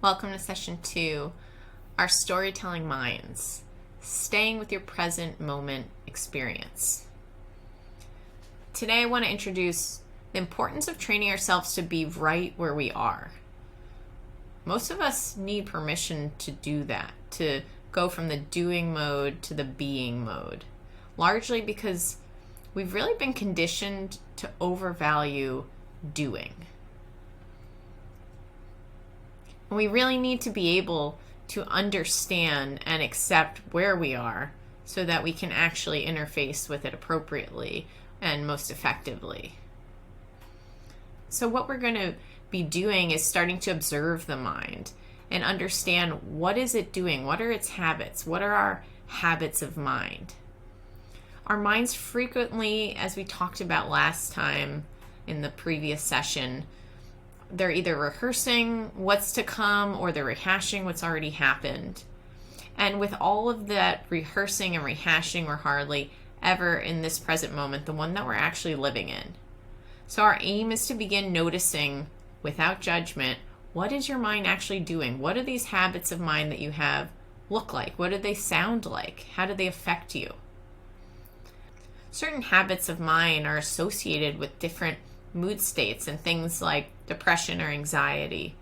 Welcome to session 2, our storytelling minds, staying with your present moment experience. Today I want to introduce the importance of training ourselves to be right where we are. Most of us need permission to do that, to go from the doing mode to the being mode, largely because we've really been conditioned to overvalue doing. We really need to be able to understand and accept where we are so that we can actually interface with it appropriately and most effectively. So what we're going to be doing is starting to observe the mind and understand what is it doing, what are its habits, what are our habits of mind. Our minds frequently, as we talked about last time in the previous session, they're either rehearsing what's to come or they're rehashing what's already happened. And with all of that rehearsing and rehashing, we're hardly ever in this present moment, the one that we're actually living in. So our aim is to begin noticing, without judgment, what is your mind actually doing? What do these habits of mind that you have look like? What do they sound like? How do they affect you? Certain habits of mind are associated with different mood states and things like depression or anxiety.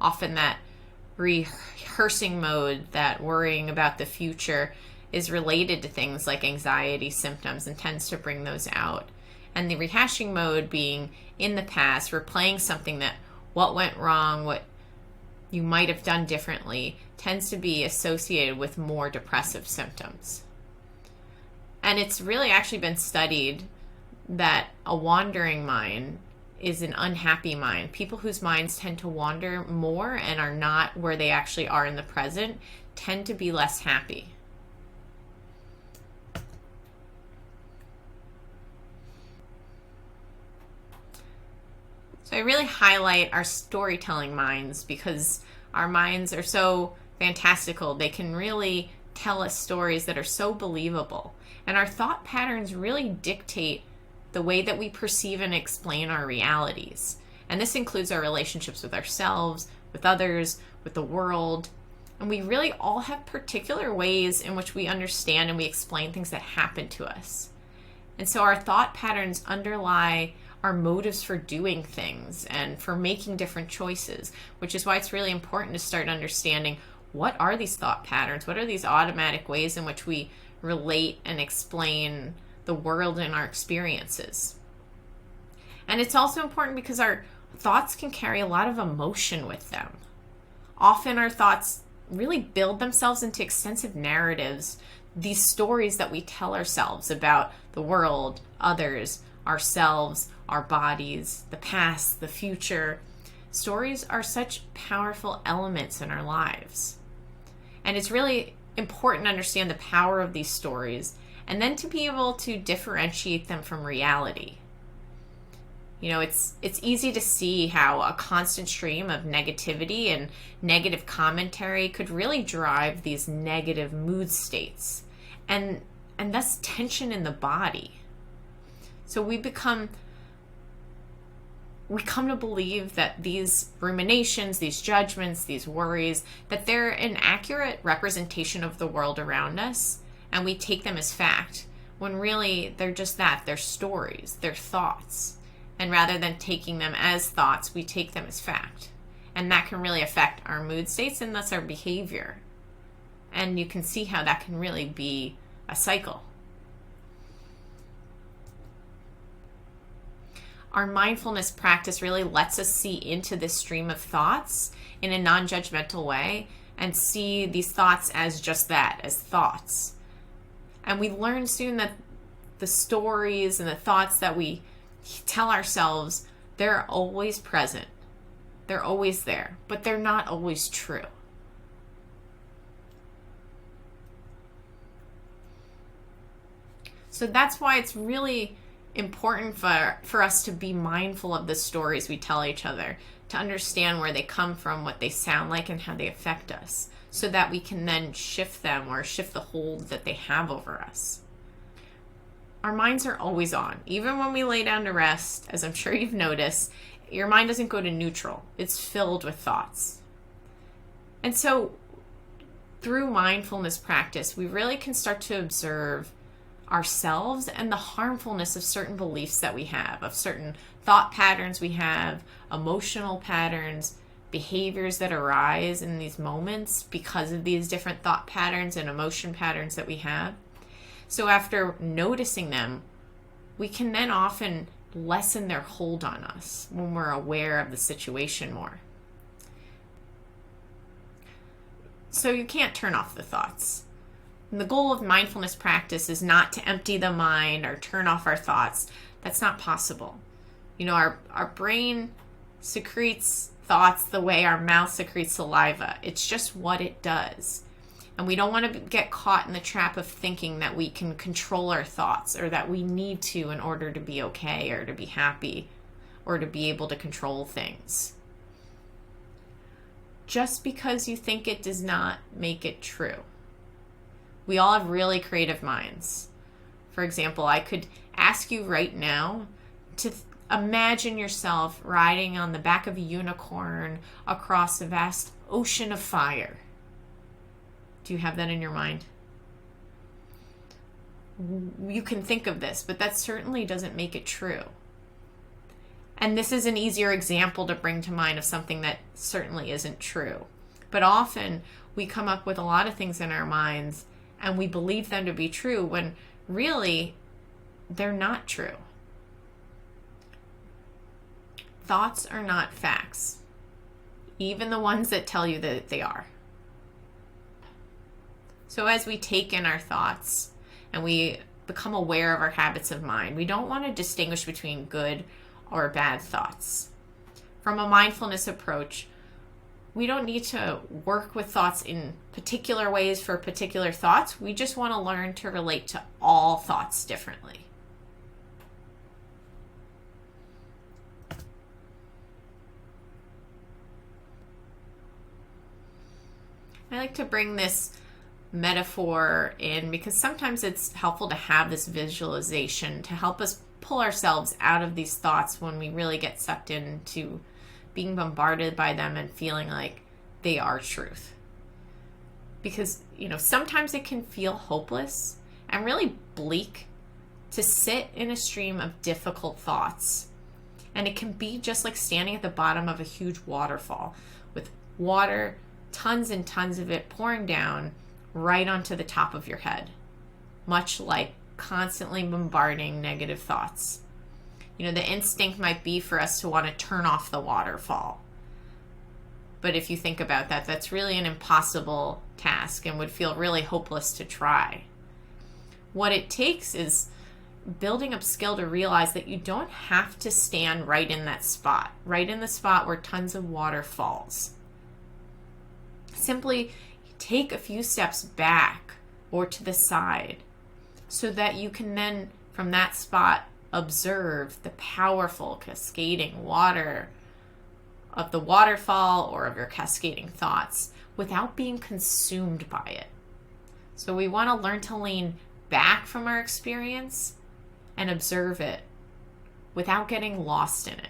Often that rehearsing mode, that worrying about the future, is related to things like anxiety symptoms and tends to bring those out. And the rehashing mode, being in the past, replaying something that what went wrong, what you might have done differently, tends to be associated with more depressive symptoms. And it's really actually been studied that a wandering mind is an unhappy mind. People whose minds tend to wander more and are not where they actually are in the present tend to be less happy. So I really highlight our storytelling minds because our minds are so fantastical. They can really tell us stories that are so believable. And our thought patterns really dictate the way that we perceive and explain our realities. And this includes our relationships with ourselves, with others, with the world. And we really all have particular ways in which we understand and we explain things that happen to us. And so our thought patterns underlie our motives for doing things and for making different choices, which is why it's really important to start understanding what are these thought patterns, what are these automatic ways in which we relate and explain the world and our experiences. And it's also important because our thoughts can carry a lot of emotion with them. Often our thoughts really build themselves into extensive narratives, these stories that we tell ourselves about the world, others, ourselves, our bodies, the past, the future. Stories are such powerful elements in our lives. And it's really important to understand the power of these stories and then to be able to differentiate them from reality. You know, it's easy to see how a constant stream of negativity and negative commentary could really drive these negative mood states and thus tension in the body. So we come to believe that these ruminations, these judgments, these worries, that they're an accurate representation of the world around us, and we take them as fact, when really they're just that. They're stories, they're thoughts. And rather than taking them as thoughts, we take them as fact. And that can really affect our mood states and thus our behavior. And you can see how that can really be a cycle. Our mindfulness practice really lets us see into this stream of thoughts in a non-judgmental way and see these thoughts as just that, as thoughts. And we learn soon that the stories and the thoughts that we tell ourselves, they're always present. They're always there, but they're not always true. So that's why it's really important for us to be mindful of the stories we tell each other, to understand where they come from, what they sound like, and how they affect us, so that we can then shift them or shift the hold that they have over us. Our minds are always on. Even when we lay down to rest, as I'm sure you've noticed, your mind doesn't go to neutral. It's filled with thoughts. And so through mindfulness practice, we really can start to observe ourselves and the harmfulness of certain beliefs that we have, of certain thought patterns we have, emotional patterns, behaviors that arise in these moments because of these different thought patterns and emotion patterns that we have. So after noticing them, we can then often lessen their hold on us when we're aware of the situation more. So you can't turn off the thoughts. And the goal of mindfulness practice is not to empty the mind or turn off our thoughts. That's not possible. You know, our brain secretes thoughts the way our mouth secretes saliva. It's just what it does. And we don't want to get caught in the trap of thinking that we can control our thoughts or that we need to in order to be okay or to be happy or to be able to control things. Just because you think it does not make it true. We all have really creative minds. For example, I could ask you right now to imagine yourself riding on the back of a unicorn across a vast ocean of fire. Do you have that in your mind? You can think of this, but that certainly doesn't make it true. And this is an easier example to bring to mind of something that certainly isn't true. But often we come up with a lot of things in our minds and we believe them to be true when really they're not true. Thoughts are not facts, even the ones that tell you that they are. So as we take in our thoughts and we become aware of our habits of mind, we don't want to distinguish between good or bad thoughts. From a mindfulness approach, we don't need to work with thoughts in particular ways for particular thoughts. We just want to learn to relate to all thoughts differently. I like to bring this metaphor in because sometimes it's helpful to have this visualization to help us pull ourselves out of these thoughts when we really get sucked into being bombarded by them and feeling like they are truth. Because, you know, sometimes it can feel hopeless and really bleak to sit in a stream of difficult thoughts. And it can be just like standing at the bottom of a huge waterfall with water, tons and tons of it pouring down right onto the top of your head, much like constantly bombarding negative thoughts. You know, the instinct might be for us to want to turn off the waterfall. But if you think about that, that's really an impossible task and would feel really hopeless to try. What it takes is building up skill to realize that you don't have to stand right in that spot, right in the spot where tons of water falls. Simply take a few steps back or to the side so that you can then, from that spot, observe the powerful cascading water of the waterfall or of your cascading thoughts without being consumed by it. So we want to learn to lean back from our experience and observe it without getting lost in it.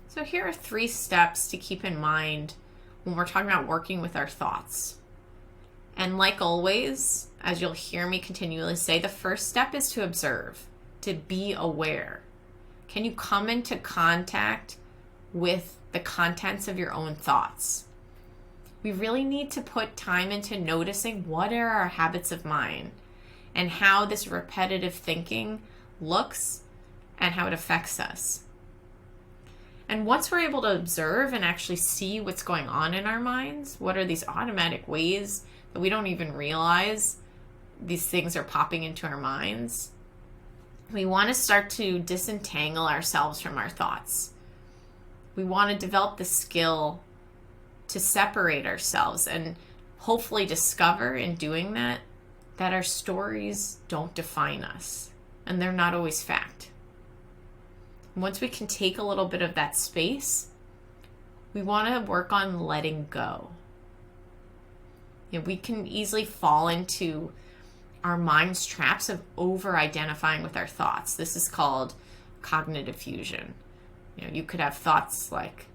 So here are 3 steps to keep in mind when we're talking about working with our thoughts. And like always, as you'll hear me continually say, the first step is to observe, to be aware. Can you come into contact with the contents of your own thoughts? We really need to put time into noticing what are our habits of mind and how this repetitive thinking looks and how it affects us. And once we're able to observe and actually see what's going on in our minds, what are these automatic ways that we don't even realize these things are popping into our minds, we want to start to disentangle ourselves from our thoughts. We want to develop the skill to separate ourselves and hopefully discover in doing that our stories don't define us and they're not always fact. Once we can take a little bit of that space, we want to work on letting go. You know, we can easily fall into our mind's traps of over-identifying with our thoughts. This is called cognitive fusion. You could have thoughts like,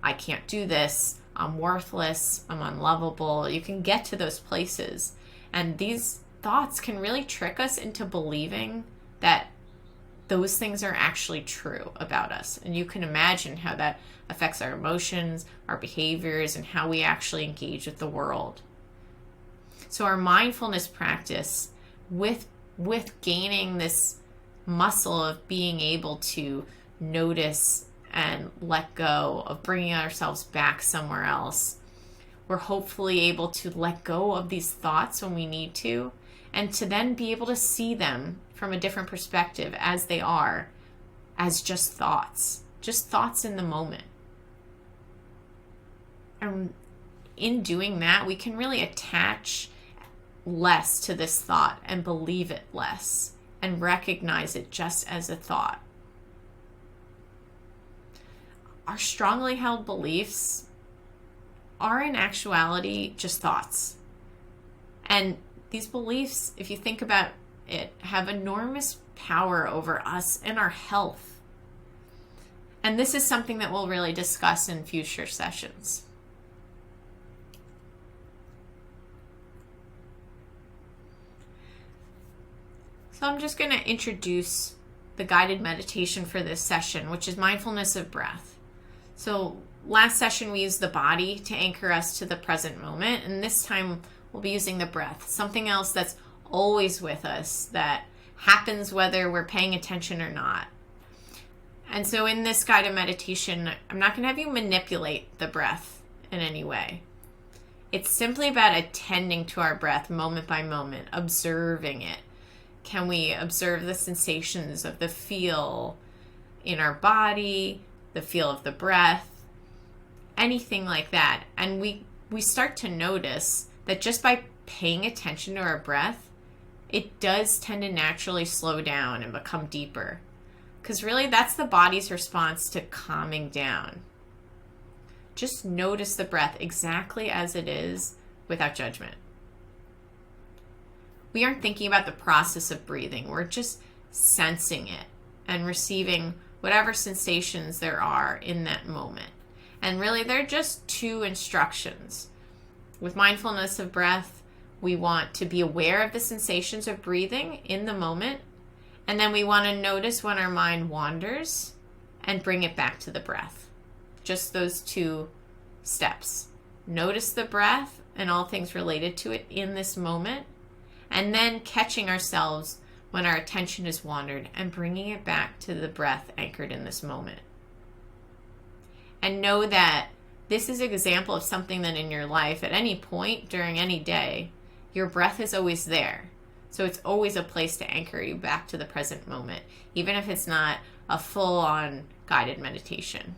I can't do this, I'm worthless, I'm unlovable. You can get to those places. And these thoughts can really trick us into believing that those things are actually true about us. And you can imagine how that affects our emotions, our behaviors, and how we actually engage with the world. So our mindfulness practice, with gaining this muscle of being able to notice and let go, of bringing ourselves back somewhere else, we're hopefully able to let go of these thoughts when we need to, and to then be able to see them from a different perspective as they are, as just thoughts in the moment. And in doing that, we can really attach less to this thought and believe it less and recognize it just as a thought. Our strongly held beliefs are in actuality just thoughts. And these beliefs, if you think about it, have enormous power over us and our health. And this is something that we'll really discuss in future sessions. So I'm just going to introduce the guided meditation for this session, which is mindfulness of breath. So last session we used the body to anchor us to the present moment, and this time we'll be using the breath, something else that's always with us, that happens whether we're paying attention or not. And so in this guided meditation, I'm not going to have you manipulate the breath in any way. It's simply about attending to our breath moment by moment, observing it. Can we observe the sensations of the feel in our body, the feel of the breath, anything like that? And we start to notice that just by paying attention to our breath, it does tend to naturally slow down and become deeper. Because really, that's the body's response to calming down. Just notice the breath exactly as it is without judgment. We aren't thinking about the process of breathing. We're just sensing it and receiving whatever sensations there are in that moment. And really, they're just two instructions. With mindfulness of breath, we want to be aware of the sensations of breathing in the moment. And then we want to notice when our mind wanders and bring it back to the breath. Just those two steps. Notice the breath and all things related to it in this moment. And then catching ourselves when our attention is wandered and bringing it back to the breath anchored in this moment. And know that this is an example of something that in your life, at any point during any day, your breath is always there. So it's always a place to anchor you back to the present moment, even if it's not a full-on guided meditation.